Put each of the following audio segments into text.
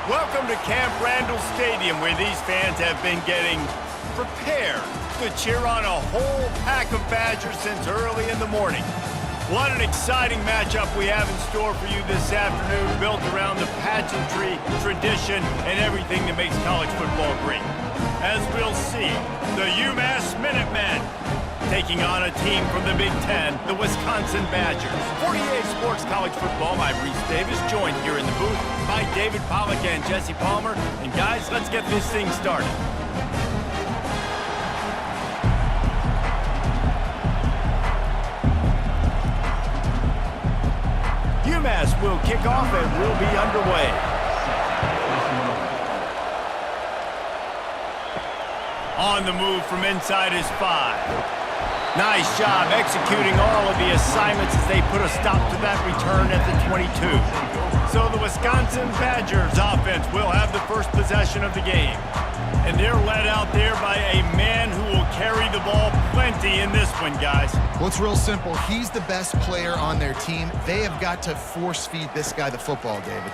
Welcome to Camp Randall Stadium, where these fans have been getting prepared to cheer on a whole pack of Badgers since early in the morning. What an exciting matchup we have in store for you this afternoon, built around the pageantry, tradition, and everything that makes college football great. As we'll see, the UMass Minutemen taking on a team from the Big Ten, the Wisconsin Badgers. 48 Sports College Football, I'm Reese Davis, joined here in the booth by David Pollack and Jesse Palmer. And guys, let's get this thing started. UMass will kick off and we'll be underway. On the move from inside is 5. Nice job executing all of the assignments as they put a stop to that return at the 22. So the Wisconsin Badgers offense will have the first possession of the game. And they're led out there by a man who will carry the ball plenty in this one, guys. Well, it's real simple. He's the best player on their team. They have got to force-feed this guy the football, David.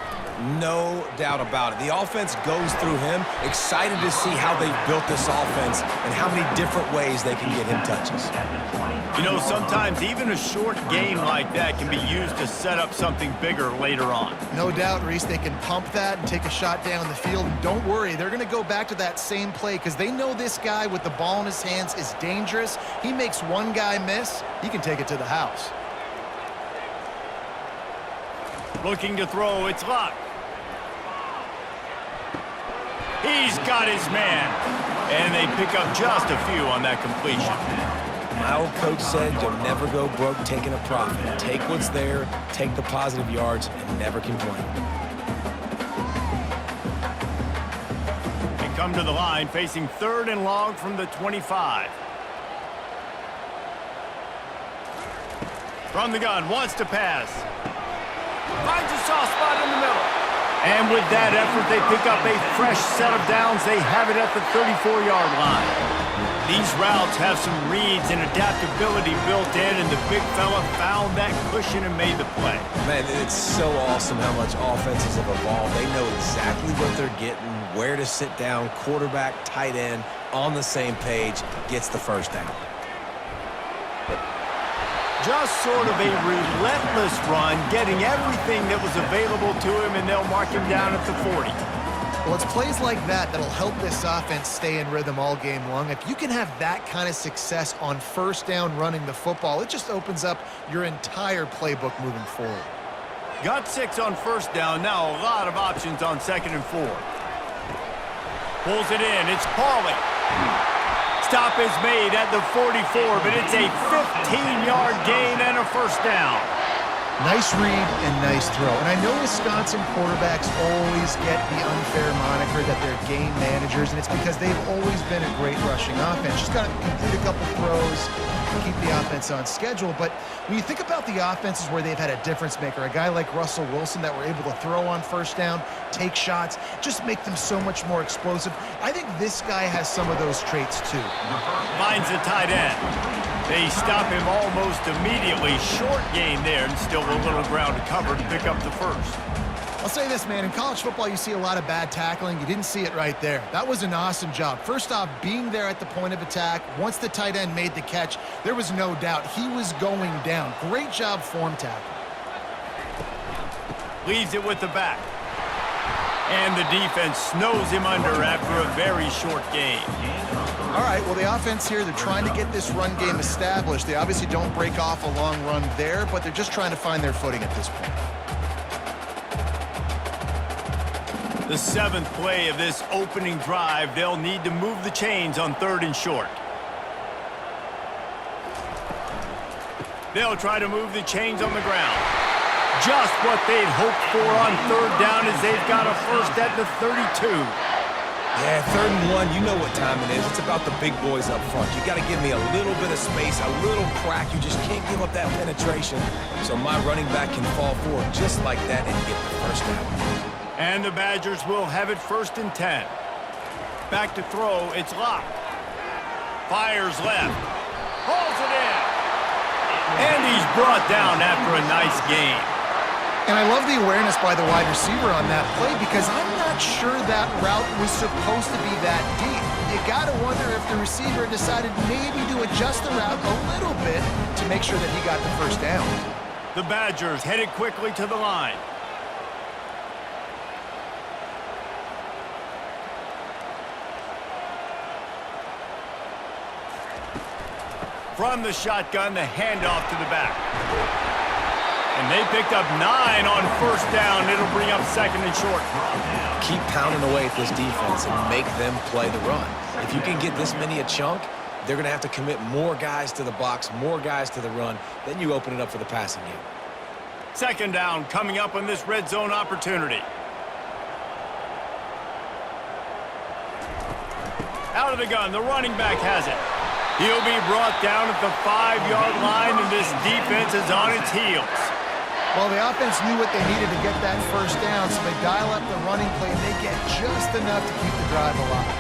No doubt about it. The offense goes through him. Excited to see how they've built this offense and how many different ways they can get him touches. You know, sometimes even a short game like that can be used to set up something bigger later on. No doubt, Reese. They can pump that and take a shot down the field. And don't worry, they're going to go back to that same play because they know this guy with the ball in his hands is dangerous. He makes one guy miss, he can take it to the house. Looking to throw, it's Locke. He's got his man. And they pick up just a few on that completion. My old coach said you'll never go broke taking a profit. Take what's there, take the positive yards, and never complain. They come to the line facing 3rd and long from the 25. From the gun, wants to pass. Finds a soft spot in the middle. And with that effort, they pick up a fresh set of downs. They have it at the 34-yard line. These routes have some reads and adaptability built in, and the big fella found that cushion and made the play. Man, it's so awesome how much offenses have evolved. They know exactly what they're getting, where to sit down, quarterback, tight end, on the same page, gets the first down. Just sort of a relentless run, getting everything that was available to him, and they'll mark him down at the 40. Well, it's plays like that that'll help this offense stay in rhythm all game long. If you can have that kind of success on first down running the football, it just opens up your entire playbook moving forward. Got 6 on first down. Now a lot of options on 2nd and 4. Pulls it in. It's Pauly. Stop is made at the 44, but it's a 15-yard gain and a first down. Nice read and nice throw. And I know Wisconsin quarterbacks always get the unfair moniker that they're game managers, and it's because they've always been a great rushing offense. Just got to complete a couple throws, keep the offense on schedule. But when you think about the offenses where they've had a difference maker, a guy like Russell Wilson that were able to throw on first down, take shots, just make them so much more explosive. I think this guy has some of those traits too. Finds the tight end. They stop him almost immediately. Short gain there, and still a little ground to cover to pick up the first. I'll say this, man. In college football, you see a lot of bad tackling. You didn't see it right there. That was an awesome job. First off, being there at the point of attack. Once the tight end made the catch, there was no doubt he was going down. Great job form tackle. Leaves it with the back. And the defense snows him under after a very short gain. All right, well, the offense here, they're trying to get this run game established. They obviously don't break off a long run there, but they're just trying to find their footing at this point. The 7th play of this opening drive, they'll need to move the chains on 3rd and short. They'll try to move the chains on the ground. Just what they'd hoped for on 3rd down as they've got a first at the 32. Yeah, 3rd and 1, you know what time it is. It's about the big boys up front. You got to give me a little bit of space, a little crack. You just can't give up that penetration. So my running back can fall forward just like that and get the first down. And the Badgers will have it 1st and 10. Back to throw, it's Locke. Fires left. Hauls it in. And he's brought down after a nice gain. And I love the awareness by the wide receiver on that play because I'm not sure that route was supposed to be that deep. You got to wonder if the receiver decided maybe to adjust the route a little bit to make sure that he got the first down. The Badgers headed quickly to the line. From the shotgun, the handoff to the back. And they picked up 9 on first down. It'll bring up second and short. Keep pounding away at this defense and make them play the run. If you can get this many a chunk, they're going to have to commit more guys to the box, more guys to the run. Then you open it up for the passing game. Second down coming up on this red zone opportunity. Out of the gun, the running back has it. He'll be brought down at the 5-yard line, and this defense is on its heels. Well, the offense knew what they needed to get that first down, so they dial up the running play, and they get just enough to keep the drive alive.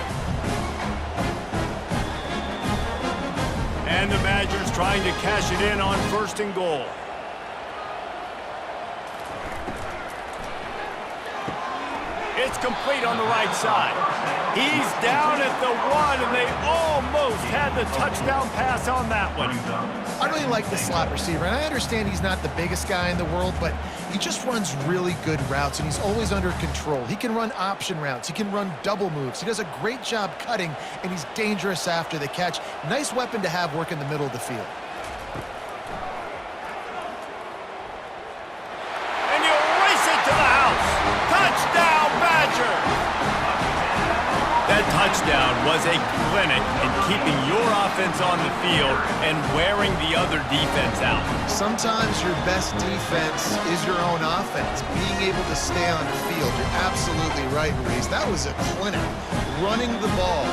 And the Badgers trying to cash it in on first and goal. It's complete on the right side. He's down at the 1, and they almost had the touchdown pass on that one. I really like the slot receiver, and I understand he's not the biggest guy in the world, but he just runs really good routes, and he's always under control. He can run option routes. He can run double moves. He does a great job cutting, and he's dangerous after the catch. Nice weapon to have work in the middle of the field. And you'll race it to the house. Touchdown, Badger! That touchdown was a clinic in keeping your offense on the field and wearing the other defense out. Sometimes your best defense is your own offense, being able to stay on the field. You're absolutely right, Reese. That was a clinic. Running the ball,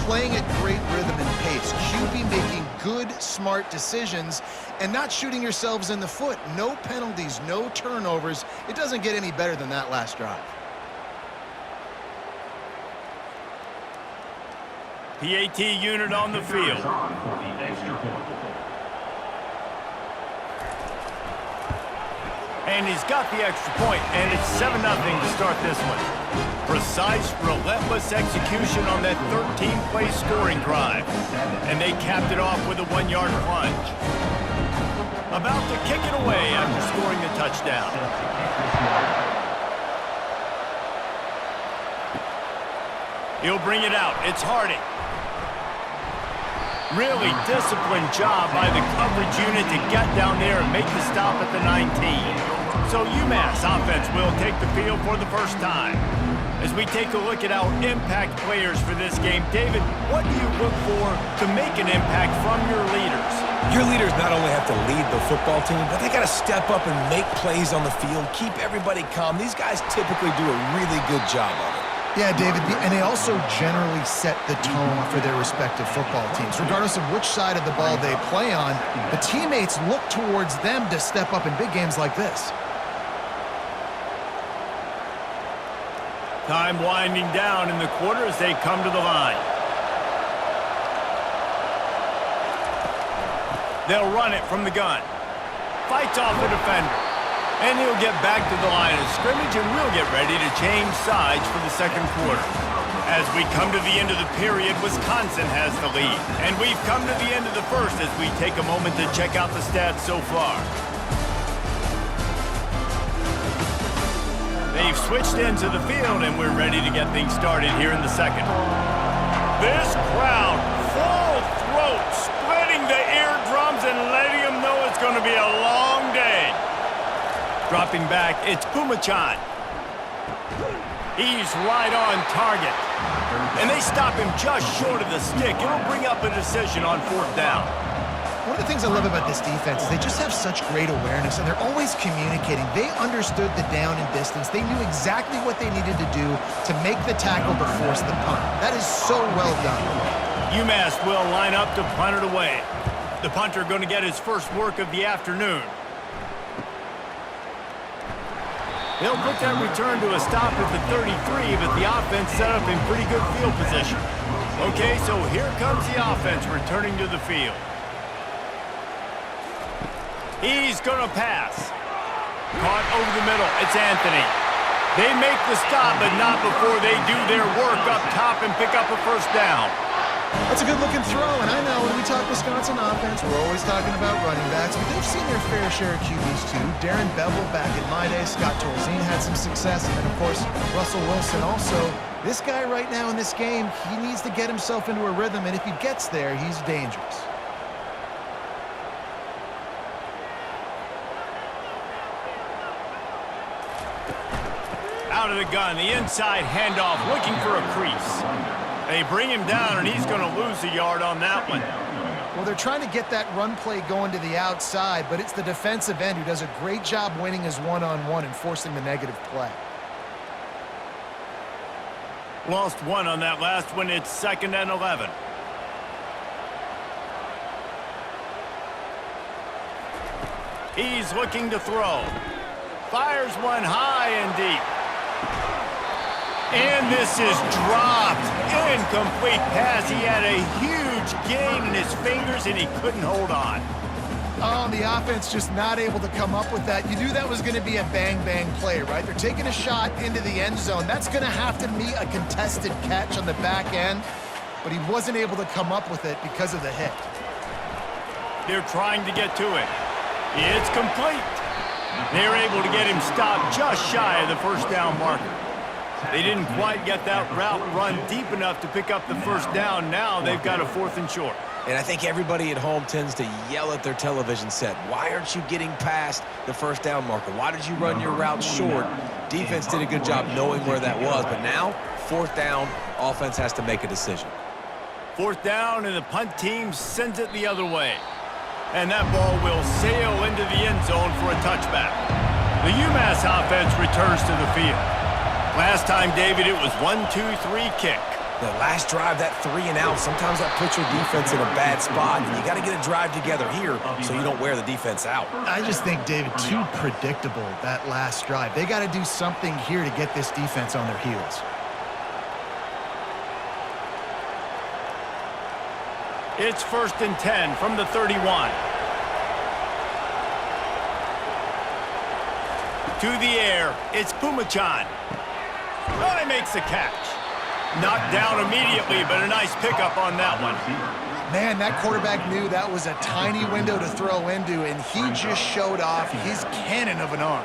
playing at great rhythm and pace, QB making good, smart decisions, and not shooting yourselves in the foot. No penalties, no turnovers. It doesn't get any better than that last drive. PAT unit on the field. And he's got the extra point, and it's 7-0 to start this one. Precise, relentless execution on that 13-play scoring drive. And they capped it off with a 1-yard plunge. About to kick it away after scoring the touchdown. He'll bring it out. It's Harding. Really disciplined job by the coverage unit to get down there and make the stop at the 19. So UMass offense will take the field for the first time. As we take a look at our impact players for this game, David, what do you look for to make an impact from your leaders? Your leaders not only have to lead the football team, but they got to step up and make plays on the field, keep everybody calm. These guys typically do a really good job of it. Yeah, David, and they also generally set the tone for their respective football teams. Regardless of which side of the ball they play on, the teammates look towards them to step up in big games like this. Time winding down in the quarter as they come to the line. They'll run it from the gun. Fights off the defender. And he'll get back to the line of scrimmage, and we'll get ready to change sides for the second quarter. As we come to the end of the period, Wisconsin has the lead. And we've come to the end of the first as we take a moment to check out the stats so far. They've switched into the field, and we're ready to get things started here in the second. This crowd, full throat, splitting the eardrums and letting them know it's going to be a long day. Dropping back, it's Pumachan. He's right on target. And they stop him just short of the stick. It'll bring up a decision on fourth down. One of the things I love about this defense is they just have such great awareness, and they're always communicating. They understood the down and distance. They knew exactly what they needed to do to make the tackle to force the punt. That is so well done. UMass will line up to punt it away. The punter going to get his first work of the afternoon. They'll put that return to a stop at the 33, but the offense set up in pretty good field position. Okay, so here comes the offense returning to the field. He's going to pass. caught over the middle. It's Anthony. They make the stop, but not before they do their work up top and pick up a first down. That's a good-looking throw, and I know when we talk Wisconsin offense, we're always talking about running backs, but they've seen their fair share of QBs too. Darren Bevel back in my day, Scott Tolzien had some success, and then, of course, Russell Wilson also. This guy right now in this game, he needs to get himself into a rhythm, and if he gets there, he's dangerous. Out of the gun, the inside handoff, looking for a crease. They bring him down, and he's going to lose a yard on that one. Well, they're trying to get that run play going to the outside, but it's the defensive end who does a great job winning his one-on-one and forcing the negative play. Lost one on that last one. It's 2nd and 11. He's looking to throw. Fires one high and deep. And this is dropped. Incomplete pass. He had a huge gain in his fingers, and he couldn't hold on. Oh, and the offense just not able to come up with that. You knew that was going to be a bang-bang play, right? They're taking a shot into the end zone. That's going to have to meet a contested catch on the back end, but he wasn't able to come up with it because of the hit. They're trying to get to it. It's complete. They're able to get him stopped just shy of the first down marker. They didn't quite get that route run deep enough to pick up the first down. Now they've got a 4th and short. And I think everybody at home tends to yell at their television set. Why aren't you getting past the first down marker? Why did you run your route short? Defense did a good job knowing where that was, but now 4th down, offense has to make a decision. 4th down, and the punt team sends it the other way. And that ball will sail into the end zone for a touchback. The UMass offense returns to the field. Last time, David, it was 1-2-3 kick. The last drive, that 3-and-out, sometimes that puts your defense in a bad spot, and you got to get a drive together here so you don't wear the defense out. I just think, David, too predictable, that last drive. They got to do something here to get this defense on their heels. It's 1st and 10 from the 31. To the air, it's Pumachan. Oh, he makes the catch. Knocked down immediately, but a nice pickup on that one. Man, that quarterback knew that was a tiny window to throw into, and he just showed off his cannon of an arm.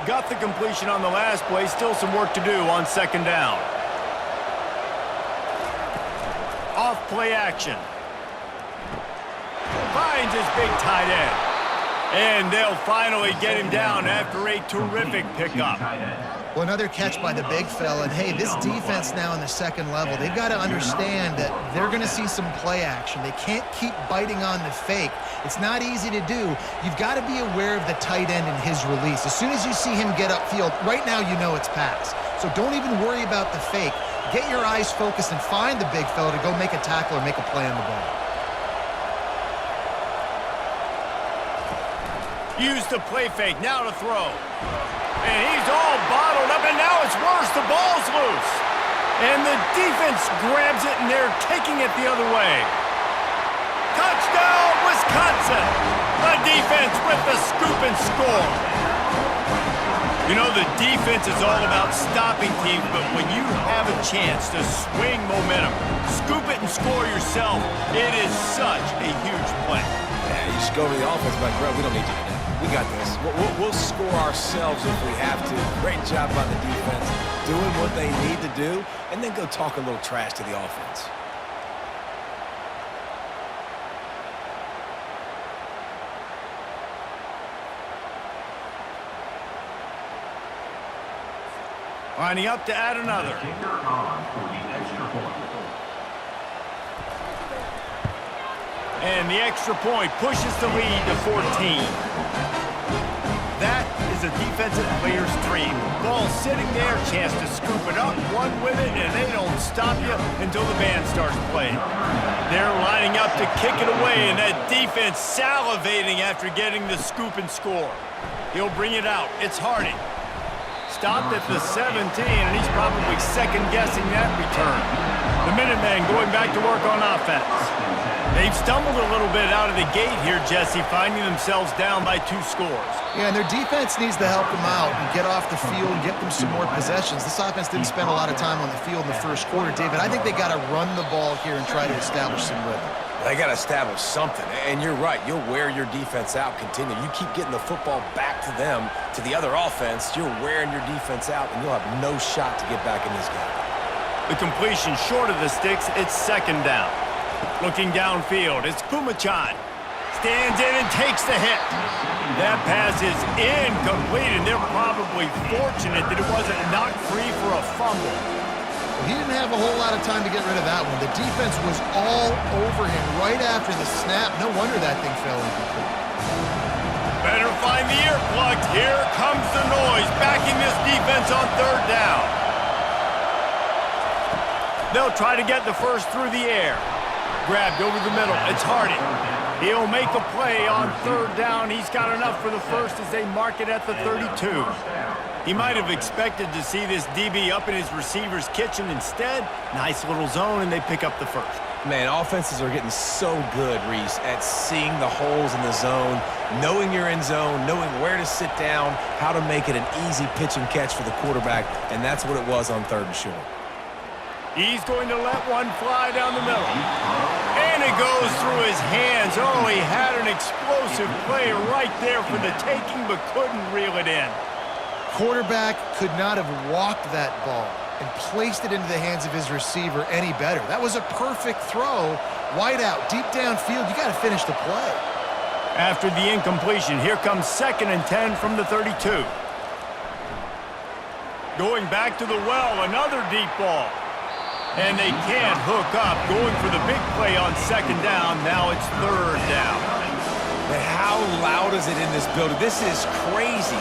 Got the completion on the last play. Still some work to do on 2nd down. Off play action. Finds his big tight end. And they'll finally get him down after a terrific pickup. Well, another catch by the big fella. And, hey, this defense now in the 2nd level, they've got to understand that they're going to see some play action. They can't keep biting on the fake. It's not easy to do. You've got to be aware of the tight end and his release. As soon as you see him get upfield, right now you know it's pass. So don't even worry about the fake. Get your eyes focused and find the big fella to go make a tackle or make a play on the ball. Use the play fake, now to throw. And he's all bottled up, and now it's worse. The ball's loose. And the defense grabs it, and they're taking it the other way. Touchdown, Wisconsin! The defense with the scoop and score. You know, the defense is all about stopping teams, but when you have a chance to swing momentum, scoop it and score yourself, it is such a huge play. Yeah, you just go to the offense, like, bro, we don't need you to do that. We got this. We'll score ourselves if we have to. Great job by the defense, doing what they need to do, and then go talk a little trash to the offense. Lining up to add another. And the extra point pushes the lead to 14. That is a defensive player's dream. Ball sitting there, chance to scoop it up, one with it, and they don't stop you until the band starts playing. They're lining up to kick it away, and that defense salivating after getting the scoop and score. He'll bring it out. It's Harding. Stopped at the 17, and he's probably second-guessing that return. The Minutemen going back to work on offense. They've stumbled a little bit out of the gate here, Jesse, finding themselves down by 2 scores. Yeah, and their defense needs to help them out and get off the field and get them some more possessions. This offense didn't spend a lot of time on the field in the first quarter, David. I think they got to run the ball here and try to establish some rhythm. They got to establish something, and you're right. You'll wear your defense out, continue. You keep getting the football back to them, to the other offense, you're wearing your defense out, and you'll have no shot to get back in this game. The completion short of the sticks, it's 2nd down. Looking downfield, it's Pumachan. Stands in and takes the hit. That pass is incomplete, and they're probably fortunate that it wasn't knocked free for a fumble. He didn't have a whole lot of time to get rid of that one. The defense was all over him right after the snap. No wonder that thing fell incomplete. Better find the earplugs. Here comes the noise, backing this defense on 3rd down. They'll try to get the first through the air. Grabbed over the middle. It's Hardy. He'll make a play on 3rd down. He's got enough for the first as they mark it at the 32. He might have expected to see this DB up in his receiver's kitchen. Instead, nice little zone, and they pick up the first. Man, offenses are getting so good, Reese, at seeing the holes in the zone, knowing you're in zone, knowing where to sit down, how to make it an easy pitch and catch for the quarterback, and that's what it was on 3rd and short. He's going to let one fly down the middle. And it goes through his hands. Oh, he had an explosive play right there for the taking, but couldn't reel it in. Quarterback could not have walked that ball and placed it into the hands of his receiver any better. That was a perfect throw. Wide out, deep downfield. You got to finish the play. After the incompletion, here comes 2nd and 10 from the 32. Going back to the well, another deep ball. And they can't hook up. Going for the big play on 2nd down. Now it's 3rd down. But how loud is it in this building? This is crazy.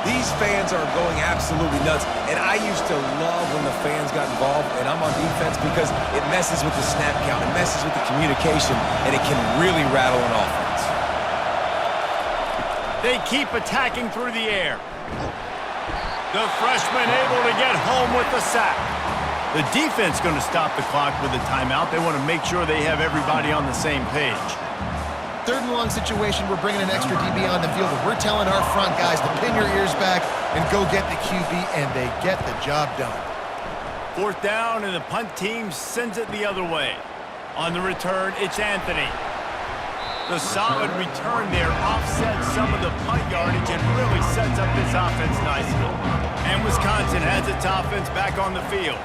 These fans are going absolutely nuts. And I used to love when the fans got involved, and I'm on defense because it messes with the snap count, it messes with the communication, and it can really rattle an offense. They keep attacking through the air. The freshman able to get home with the sack. The defense going to stop the clock with a timeout. They want to make sure they have everybody on the same page. 3rd and long situation, we're bringing an extra DB on the field, and we're telling our front guys to pin your ears back and go get the QB, and they get the job done. 4th down, and the punt team sends it the other way. On the return, it's Anthony. The solid return there offsets some of the punt yardage and really sets up this offense nicely. And Wisconsin has its offense back on the field.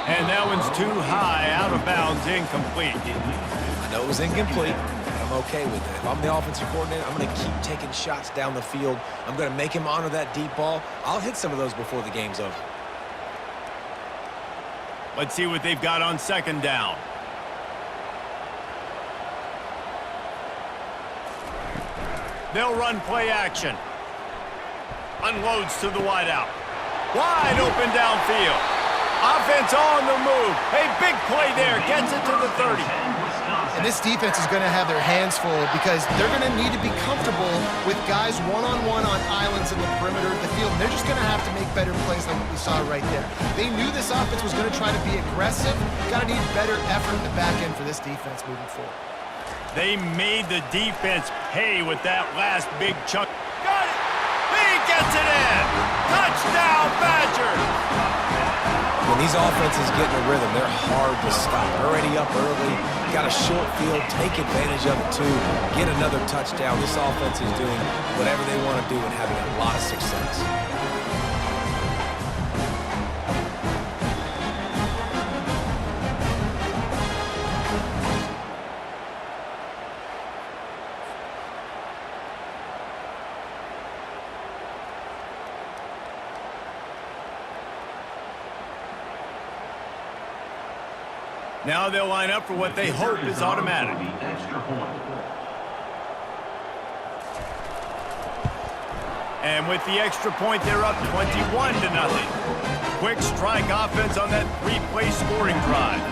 And that one's too high, out of bounds, incomplete. I know it was incomplete, but I'm okay with it. If I'm the offensive coordinator, I'm going to keep taking shots down the field. I'm going to make him honor that deep ball. I'll hit some of those before the game's over. Let's see what they've got on 2nd down. They'll run play action. Unloads to the wideout. Wide open downfield. Offense on the move. A big play there. Gets it to the 30. And this defense is going to have their hands full because they're going to need to be comfortable with guys one-on-one on islands in the perimeter of the field. And they're just going to have to make better plays than what we saw right there. They knew this offense was going to try to be aggressive. Got to need better effort in the back end for this defense moving forward. They made the defense pay with that last big chunk. Got it! He gets it in! Touchdown, Badgers! When these offenses get in a rhythm, they're hard to stop. Already up early, got a short field, take advantage of it too, get another touchdown. This offense is doing whatever they want to do and having a lot of success. Now they'll line up for what they hope is automatic. And with the extra point, they're up 21-0. Quick strike offense on that 3-play scoring drive.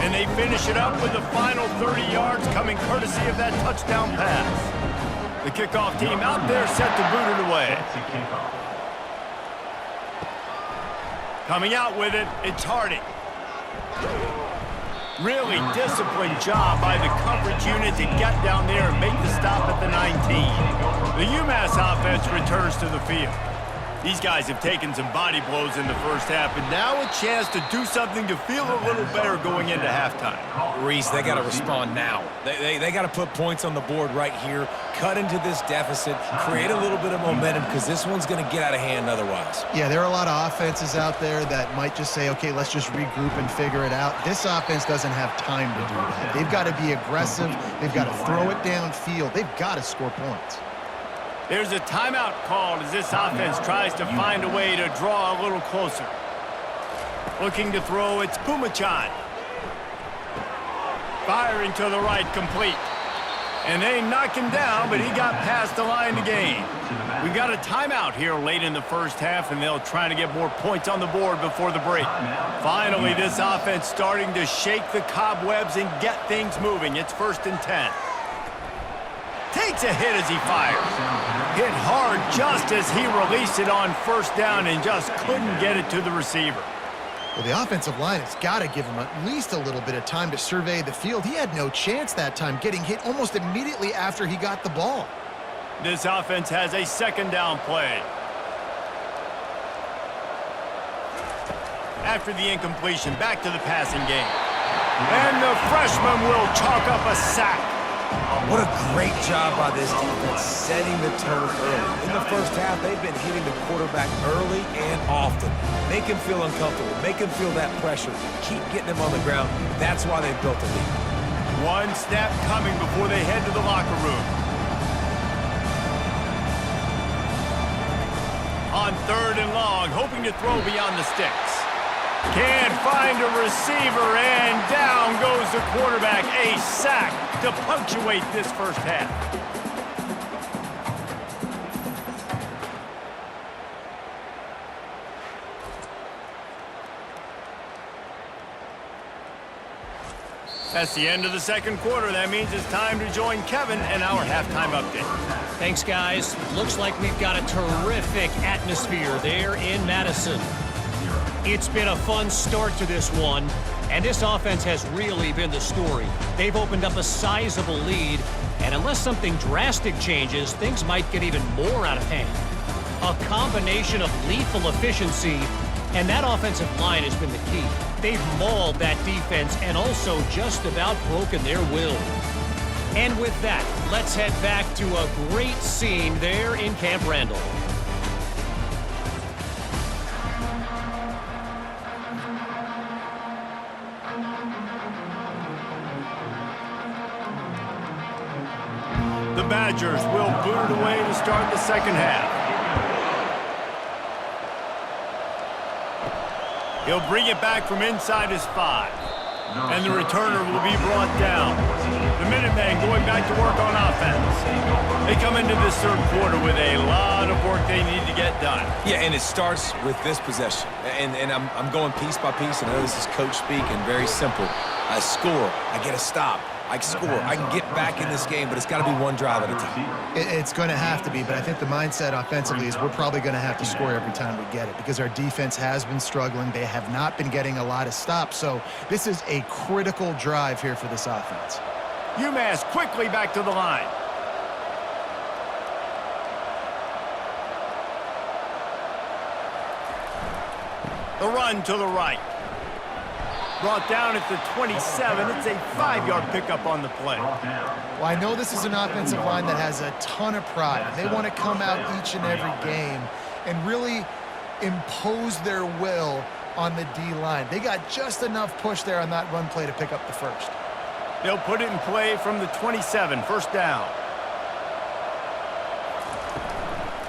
And they finish it up with the final 30 yards coming courtesy of that touchdown pass. The kickoff team out there set to boot it away. Coming out with it, it's Harding. Really disciplined job by the coverage unit to get down there and make the stop at the 19. The UMass offense returns to the field. These guys have taken some body blows in the first half, and now a chance to do something to feel a little better going into halftime. Reese, they got to respond now. They got to put points on the board right here, cut into this deficit, create a little bit of momentum, because this one's going to get out of hand otherwise. Yeah, there are a lot of offenses out there that might just say, okay, let's just regroup and figure it out. This offense doesn't have time to do that. They've got to be aggressive. They've got to throw it downfield. They've got to score points. There's a timeout called as this offense tries to find a way to draw a little closer. Looking to throw, it's Pumachan. Firing to the right, complete. And they knock him down, but he got past the line to gain. We've got a timeout here late in the first half, and they'll try to get more points on the board before the break. Finally, this offense starting to shake the cobwebs and get things moving. It's 1st and 10. Takes a hit as he fires. Hit hard just as he released it on 1st down and just couldn't get it to the receiver. Well, the offensive line has got to give him at least a little bit of time to survey the field. He had no chance that time, getting hit almost immediately after he got the ball. This offense has a 2nd down play. After the incompletion, back to the passing game. And the freshman will chalk up a sack. What a great job by this defense setting the tone early. In the first half, they've been hitting the quarterback early and often. Make him feel uncomfortable. Make him feel that pressure. Keep getting him on the ground. That's why they've built a lead. One snap coming before they head to the locker room. On 3rd and long, hoping to throw beyond the sticks. Can't find a receiver, and down goes the quarterback. A sack to punctuate this first half. That's the end of the 2nd quarter. That means it's time to join Kevin and our halftime update. Thanks, guys. Looks like we've got a terrific atmosphere there in Madison. It's been a fun start to this one, and this offense has really been the story. They've opened up a sizable lead, and unless something drastic changes, things might get even more out of hand. A combination of lethal efficiency, and that offensive line has been the key. They've mauled that defense and also just about broken their will. And with that, let's head back to a great scene there in Camp Randall. The Badgers will boot it away to start the 2nd half. He'll bring it back from inside his 5. And the returner will be brought down. The Minutemen going back to work on offense. They come into this 3rd quarter with a lot of work they need to get done. Yeah, and it starts with this possession. And I'm going piece by piece, and I know this is coach speak and very simple. I score, I get a stop. I score. I can get back in this game, but it's got to be one drive at a time. It's going to have to be, but I think the mindset offensively is we're probably going to have to score every time we get it because our defense has been struggling. They have not been getting a lot of stops, so this is a critical drive here for this offense. UMass quickly back to the line. The run to the right. Brought down at the 27. It's a 5-yard pickup on the play. Well, I know this is an offensive line that has a ton of pride. They want to come out each and every game and really impose their will on the D-line. They got just enough push there on that run play to pick up the 1st. They'll put it in play from the 27, 1st down.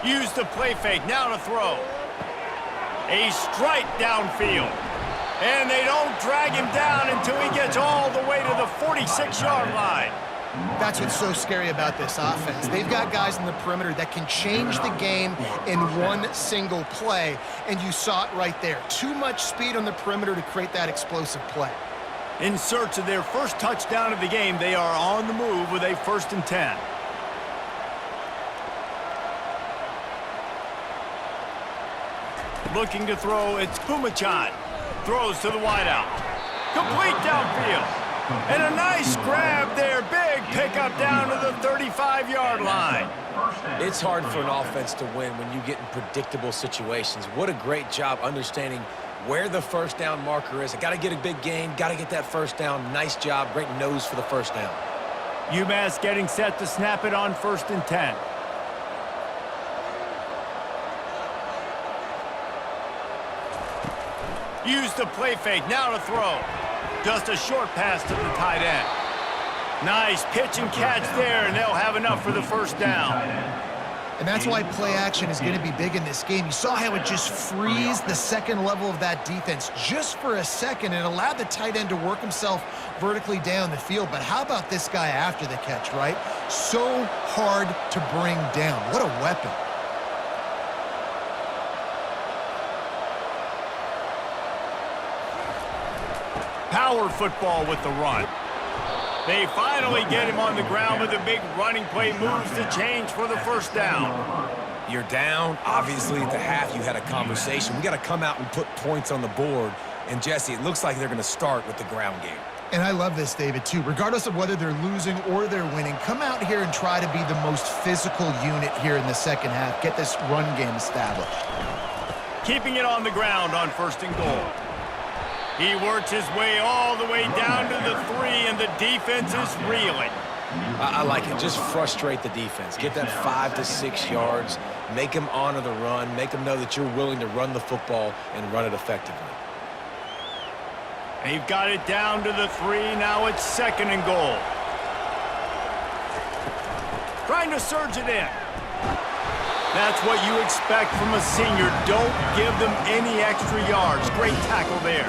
Use the play fake, now to throw. A strike downfield. And they don't drag him down until he gets all the way to the 46-yard line. That's what's so scary about this offense. They've got guys in the perimeter that can change the game in one single play, and you saw it right there. Too much speed on the perimeter to create that explosive play. In search of their first touchdown of the game, they are on the move with a 1st and 10. Looking to throw, it's Pumachan. Throws to the wideout. Complete downfield. And a nice grab there. Big pickup down to the 35-yard line. It's hard for an offense to win when you get in predictable situations. What a great job understanding where the first down marker is. I got to get a big gain, got to get that first down. Nice job, great nose for the first down. UMass getting set to snap it on 1st and 10. Use the play fake, now to throw. Just a short pass to the tight end. Nice pitch and catch there, and they'll have enough for the first down. And that's why play action is going to be big in this game. You saw how it just frees the second level of that defense just for a second and allowed the tight end to work himself vertically down the field. But how about this guy after the catch, right? So hard to bring down. What a weapon. Power football with the run. They finally get him on the ground with a big running play, moves the change for the first down. You're down. Obviously, at the half, you had a conversation. We got to come out and put points on the board. And, Jesse, it looks like they're going to start with the ground game. And I love this, David, too. Regardless of whether they're losing or they're winning, come out here and try to be the most physical unit here in the second half. Get this run game established. Keeping it on the ground on 1st and goal. He works his way all the way down to the 3, and the defense is reeling. I like it. Just frustrate the defense. Get that 5 to 6 yards. Make them honor the run. Make them know that you're willing to run the football and run it effectively. They've got it down to the 3. Now it's 2nd and goal. Trying to surge it in. That's what you expect from a senior. Don't give them any extra yards. Great tackle there.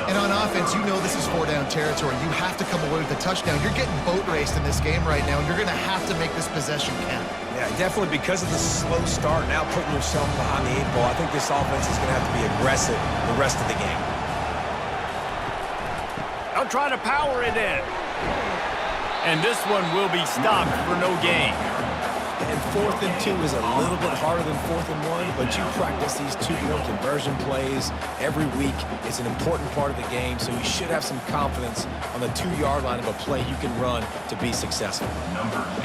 And on offense, you know this is 4-down territory. You have to come away with a touchdown. You're getting boat raced in this game right now, and you're going to have to make this possession count. Yeah, definitely because of the slow start, now putting yourself behind the 8 ball, I think this offense is going to have to be aggressive the rest of the game. I'll try to power it in. And this one will be stopped for no gain. And 4th and 2 is a little bit harder than 4th and 1, but you practice these 2-point conversion plays every week. It's an important part of the game, so you should have some confidence on the 2-yard line of a play you can run to be successful.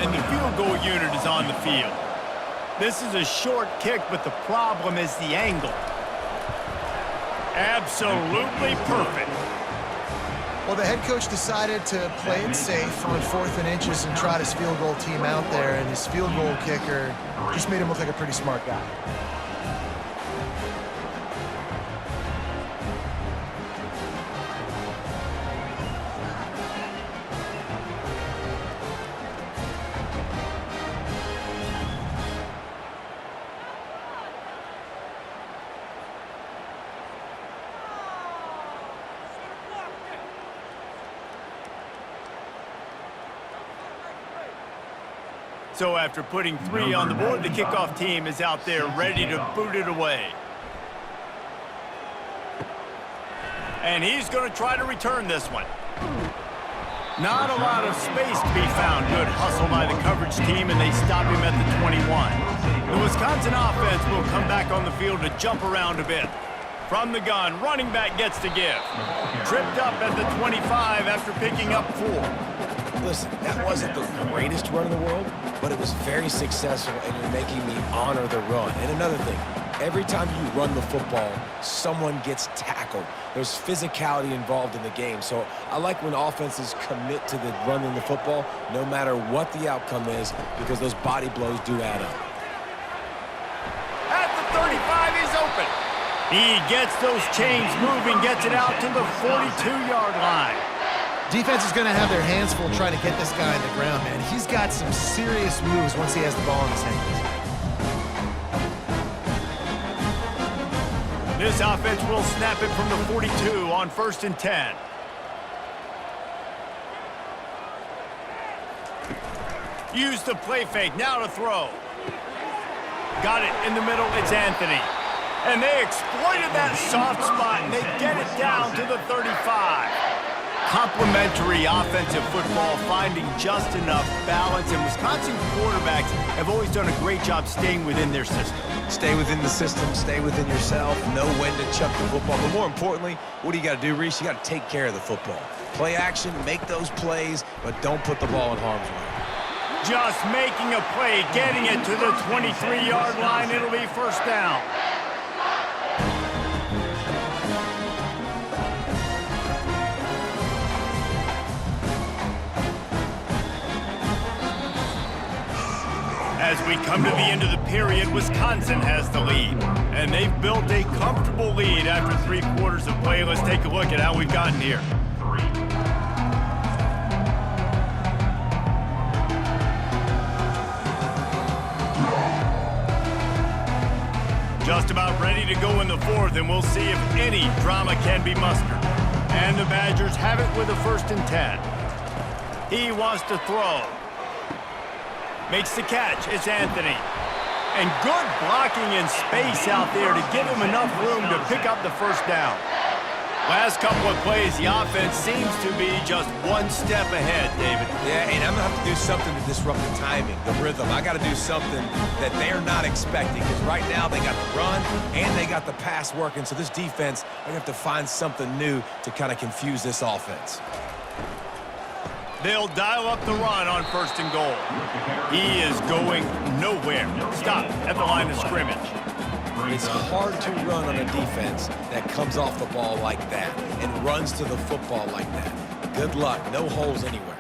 And the field goal unit is on the field. This is a short kick, but the problem is the angle. Absolutely perfect. Well, the head coach decided to play it safe on 4th and inches and trot his field goal team out there, and his field goal kicker just made him look like a pretty smart guy. So after putting 3 on the board, the kickoff team is out there ready to boot it away. And he's going to try to return this one. Not a lot of space to be found. Good hustle by the coverage team, and they stop him at the 21. The Wisconsin offense will come back on the field to jump around a bit. From the gun, running back gets to give. Tripped up at the 25 after picking up 4. Listen, that wasn't the greatest run in the world, but it was very successful, and you're making me honor the run. And another thing, every time you run the football, someone gets tackled. There's physicality involved in the game. So I like when offenses commit to the running the football, no matter what the outcome is, because those body blows do add up. At the 35, he's open. He gets those chains moving, gets it out to the 42-yard line. Defense is going to have their hands full trying to get this guy on the ground, man. He's got some serious moves once he has the ball in his hands. This offense will snap it from the 42 on 1st and 10. Use the play fake, now to throw. Got it in the middle, it's Anthony. And they exploited that soft spot, and they get it down to the 35. complementary offensive football, finding just enough balance, and Wisconsin quarterbacks have always done a great job staying within their system. Stay within the system, stay within yourself, know when to chuck the football. But more importantly, what do you got to do, Reese? You got to take care of the football. Play action, make those plays, but don't put the ball in harm's way. Just making a play, getting it to the 23-yard line. It'll be first down. As we come to the end of the period, Wisconsin has the lead. And they've built a comfortable lead after 3 quarters of play. Let's take a look at how we've gotten here. Just about ready to go in the 4th, and we'll see if any drama can be mustered. And the Badgers have it with a 1st and 10. He wants to throw. Makes the catch. It's Anthony. And good blocking in space out there to give him enough room to pick up the first down. Last couple of plays, the offense seems to be just one step ahead, David. Yeah, and I'm going to have to do something to disrupt the timing, the rhythm. I got to do something that they're not expecting, because right now they got the run and they got the pass working. So this defense, they're going to have to find something new to kind of confuse this offense. They'll dial up the run on 1st and goal. He is going nowhere. Stop at the line of scrimmage. It's hard to run on a defense that comes off the ball like that and runs to the football like that. Good luck. No holes anywhere.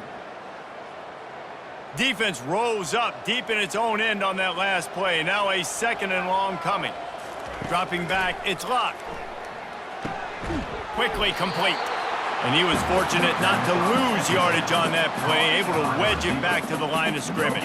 Defense rose up deep in its own end on that last play. Now a 2nd and long coming. Dropping back, it's Luck. Quickly complete. And he was fortunate not to lose yardage on that play, able to wedge it back to the line of scrimmage.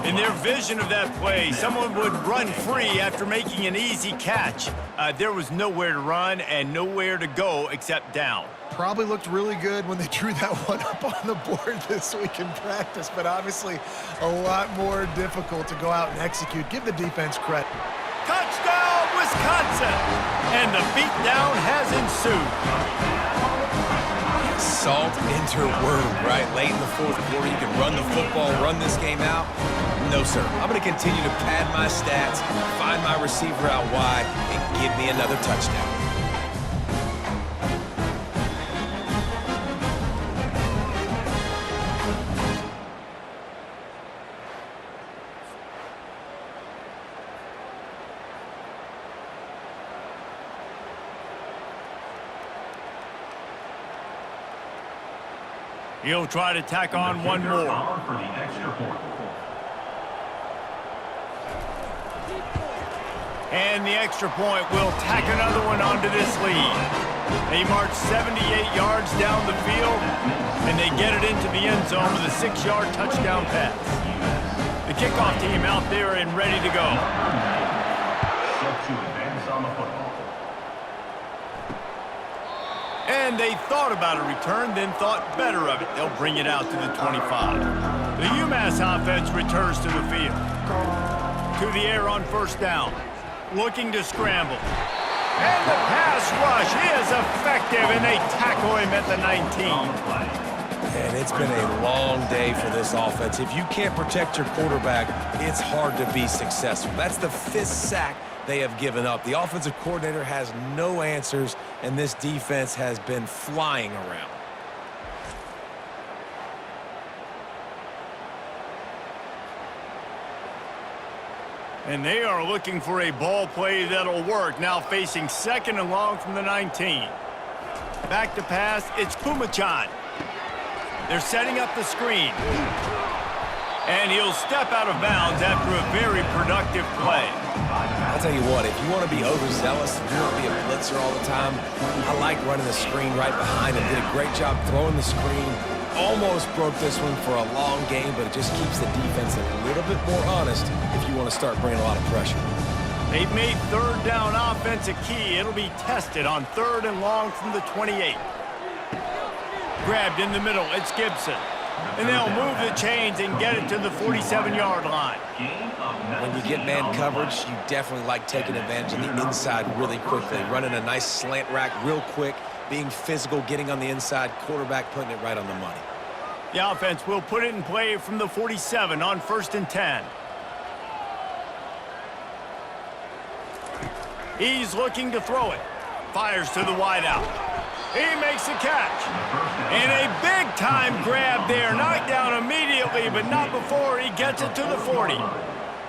In their vision of that play, someone would run free after making an easy catch. There was nowhere to run and nowhere to go except down. Probably looked really good when they drew that one up on the board this week in practice, but obviously a lot more difficult to go out and execute. Give the defense credit. Touchdown, Wisconsin! And the beatdown has ensued. Salt into wound, right? Late in the 4th quarter, you can run the football, run this game out. No, sir. I'm going to continue to pad my stats, find my receiver out wide, and give me another touchdown. He'll try to tack on one more. And the extra point will tack another one onto this lead. They march 78 yards down the field, and they get it into the end zone with a 6-yard touchdown pass. The kickoff team out there and ready to go. And they thought about a return, then thought better of it. They'll bring it out to the 25. The UMass offense returns to the field. To the air on 1st down. Looking to scramble. And the pass rush is effective, and they tackle him at the 19. And it's been a long day for this offense. If you can't protect your quarterback, it's hard to be successful. That's the 5th sack they have given up. The offensive coordinator has no answers, and this defense has been flying around. And they are looking for a ball play that'll work. Now facing 2nd and long from the 19. Back to pass, it's Pumachan. They're setting up the screen. And he'll step out of bounds after a very productive play. I'll tell you what, if you want to be overzealous, if you want to be a blitzer all the time, I like running the screen right behind him. Did a great job throwing the screen. Almost broke this one for a long game, but it just keeps the defense a little bit more honest if you want to start bringing a lot of pressure. They've made 3rd down offense a key. It'll be tested on 3rd and long from the 28. Grabbed in the middle, it's Gibson. And they'll move the chains and get it to the 47-yard line. When you get man coverage, you definitely like taking advantage of the inside really quickly, running a nice slant rack real quick, being physical, getting on the inside, quarterback putting it right on the money. The offense will put it in play from the 47 on 1st and 10. He's looking to throw it. Fires to the wideout. He makes a catch. And a big-time grab there. Knocked down immediately, but not before he gets it to the 40.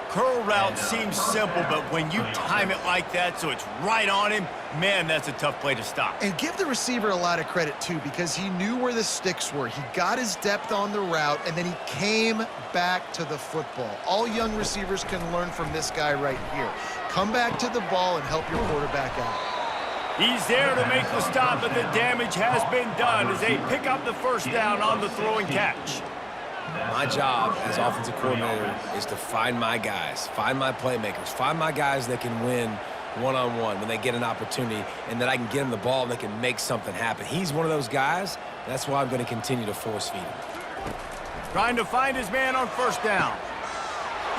Curl route seems simple, but when you time it like that so it's right on him, man, that's a tough play to stop. And give the receiver a lot of credit, too, because he knew where the sticks were. He got his depth on the route, and then he came back to the football. All young receivers can learn from this guy right here. Come back to the ball and help your quarterback out. He's there to make the stop, but the damage has been done as they pick up the first down on the throw and catch. My job as offensive coordinator is to find my guys, find my playmakers, find my guys that can win one-on-one when they get an opportunity, and that I can get them the ball and they can make something happen. He's one of those guys. That's why I'm going to continue to force feed him. Trying to find his man on first down.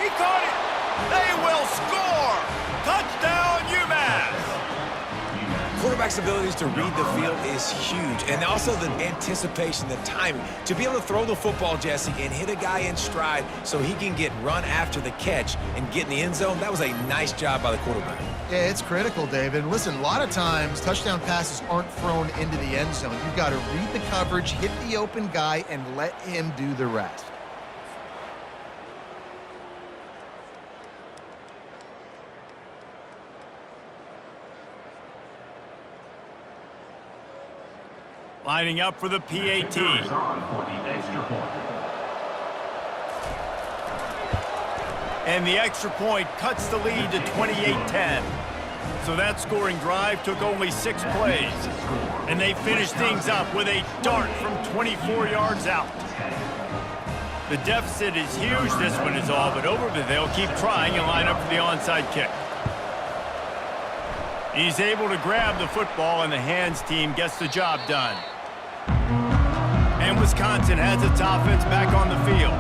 He caught it. They will score. Touchdown, UMass. Quarterback's abilities to read the field is huge, and also the anticipation, the timing. To be able to throw the football, Jesse, and hit a guy in stride so he can get run after the catch and get in the end zone, that was a nice job by the quarterback. Yeah, it's critical, David. Listen, a lot of times touchdown passes aren't thrown into the end zone. You've got to read the coverage, hit the open guy, and let him do the rest. Lining up for the PAT. And the extra point cuts the lead to 28-10. So that scoring drive took only 6 plays. And they finished things up with a dart from 24 yards out. The deficit is huge. This one is all but over, but they'll keep trying and line up for the onside kick. He's able to grab the football, and the hands team gets the job done. And Wisconsin has its offense back on the field.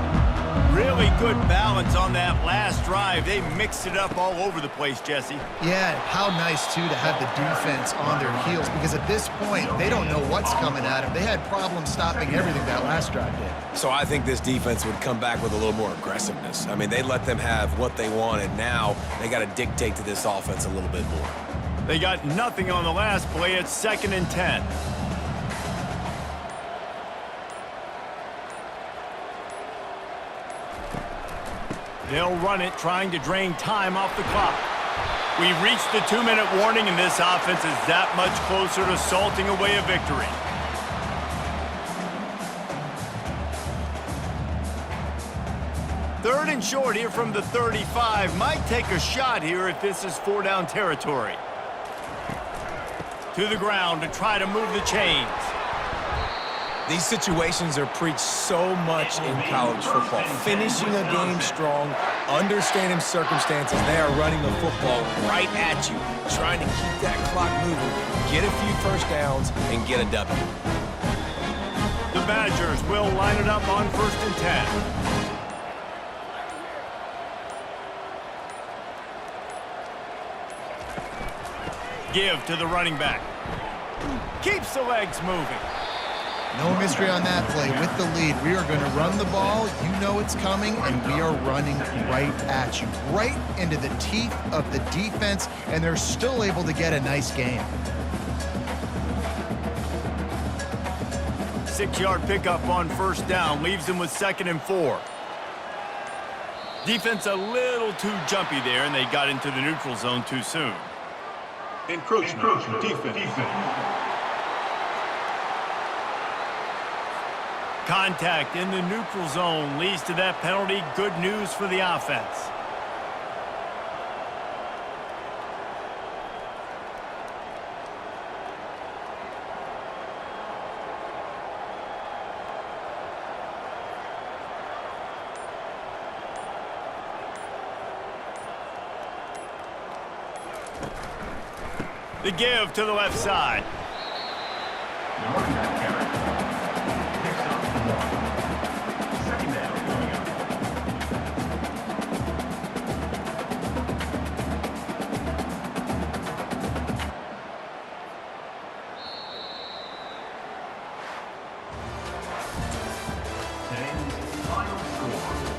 Really good balance on that last drive. They mixed it up all over the place, Jesse. Yeah, how nice, too, to have the defense on their heels, because at this point, they don't know what's coming at them. They had problems stopping everything that last drive did. So I think this defense would come back with a little more aggressiveness. I mean, they let them have what they wanted. Now they got to dictate to this offense a little bit more. They got nothing on the last play. It's 2nd and 10. They'll run it, trying to drain time off the clock. We've reached the 2-minute warning, and this offense is that much closer to salting away a victory. Third and short here from the 35. Might take a shot here if this is 4-down territory. To the ground to try to move the chains. These situations are preached so much in college football. Finishing a game strong, understanding circumstances. They are running the football right at you, trying to keep that clock moving, get a few first downs, and get a W. The Badgers will line it up on 1st and 10. Give to the running back. Keeps the legs moving. No mystery on that play. With the lead, we are going to run the ball. You know it's coming, and we are running right at you, right into the teeth of the defense, and they're still able to get a nice game. 6-yard pickup on 1st down leaves them with 2nd and 4. Defense a little too jumpy there, and they got into the neutral zone too soon. Encroachment. Defense. Contact in the neutral zone leads to that penalty. Good news for the offense. The give to the left side. score.